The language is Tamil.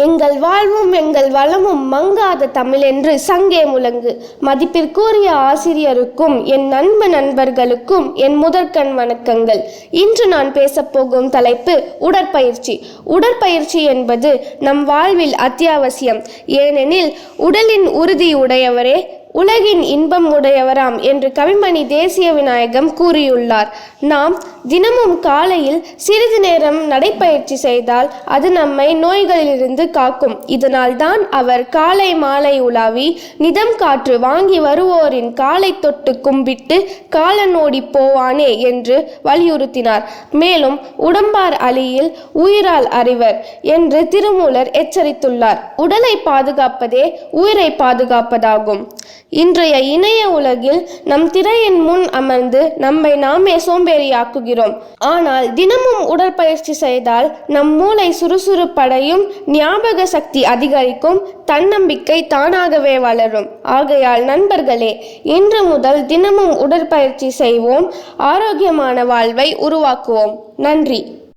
எங்கள் வாழ்வும் எங்கள் வளமும் மங்காத தமிழென்று சங்கே முழங்கு. மதிப்பிற்குரிய ஆசிரியருக்கும் என் நண்பர்களுக்கும் என் முதற்கண் வணக்கங்கள். இன்று நான் பேசப்போகும் தலைப்பு உடற்பயிற்சி. உடற்பயிற்சி என்பது நம் வாழ்வில் அத்தியாவசியம். ஏனெனில் உடலின் உறுதி உடையவரே உலகின் இன்பம் உடையவராம் என்று கவிமணி தேசிய விநாயகம் கூறியுள்ளார். நாம் தினமும் காலையில் சிறிது நேரம் நடைப்பயிற்சி செய்தால் அது நம்மை நோய்களிலிருந்து காக்கும். இதனால் தான் அவர் காலை மாலை உலாவி நிதம் காற்று வாங்கி வருவோரின் காலை தொட்டு கும்பிட்டு காலனோடி போவானே என்று வலியுறுத்தினார். மேலும் உடம்பார் அழியில் உயிரால் அறிவர் என்று திருமூலர் எச்சரித்துள்ளார். உடலை பாதுகாப்பதே உயிரை பாதுகாப்பதாகும். இன்றைய இணைய உலகில் நம் திரையின் முன் அமர்ந்து நம்மை நாமே சோம்பேறியாக்குகிறோம். ஆனால் தினமும் உடற்பயிற்சி செய்தால் நம் மூளை சுறுசுறுப்படையும், ஞாபக சக்தி அதிகரிக்கும், தன்னம்பிக்கை தானாகவே வளரும். ஆகையால் நண்பர்களே, இன்று முதல் தினமும் உடற்பயிற்சி செய்வோம், ஆரோக்கியமான வாழ்வை உருவாக்குவோம். நன்றி.